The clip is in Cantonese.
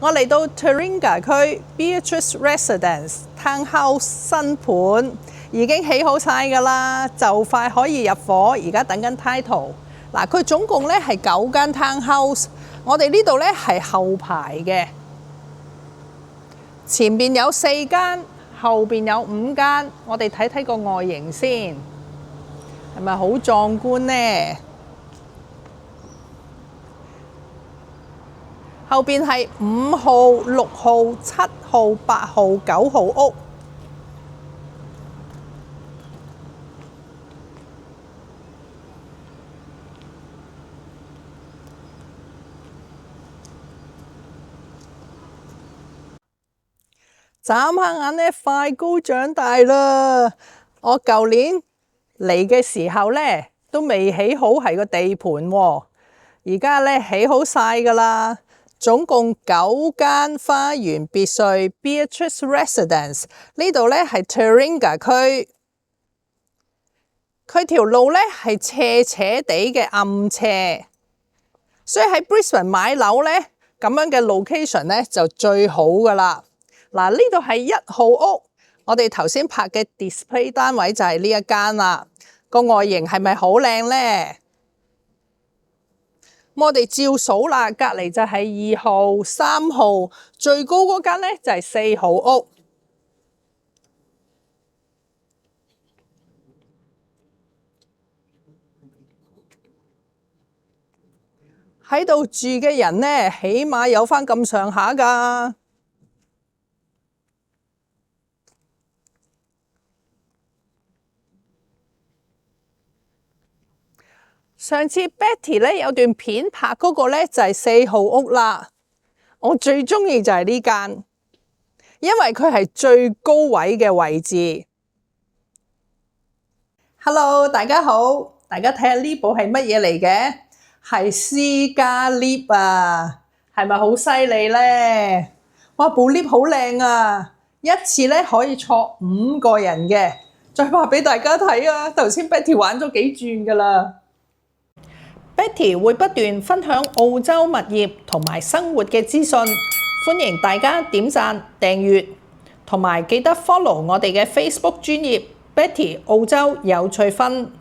我嚟到 Taringa 區 Beatrice Residence Townhouse 新盤，已經起好晒㗎啦，就快可以入伙，而家等緊 title。嗱，佢總共咧係9間 townhouse， 我哋呢度咧係後排嘅，前邊有4間，後邊有5間。我哋睇睇個外形先，係咪好壯觀呢？後邊係5號、6號、7號、8號、9號屋。眨下眼呢，快高長大啦！我舊年嚟嘅時候呢，都未起好係個地盤喎，而家呢，起好晒㗎啦。總共9間花園別墅 Beatrice Residence， 呢度呢係 Taringa 區，佢條路呢係斜斜地嘅暗斜，所以喺 Brisbane 買樓呢，咁樣嘅 location 呢就最好㗎啦。嗱，呢度係1號屋，我哋頭先拍嘅 display 單位就係呢一間啦。個外形係咪好靚呢？我哋照數啦，隔離就係2號、3號，最高嗰間呢就係4號屋。喺度住嘅人呢，起碼有返咁上下㗎。上次 Betty 咧有段片拍嗰個咧就係4號屋啦，我最中意就係呢間，因為佢係最高位嘅位置。Hello， 大家好，大家睇下呢部係乜嘢嚟嘅？係私家 lift 啊，係咪好犀利呢？哇，部 lift 好靚啊，一次咧可以坐5個人嘅。再話俾大家睇啊，頭先 Betty 玩咗幾轉㗎啦。Betty 會不斷分享澳洲物業同埋生活嘅資訊，歡迎大家點讚、訂閱，同埋記得 follow 我哋嘅 Facebook 專頁 Betty 澳洲有趣分。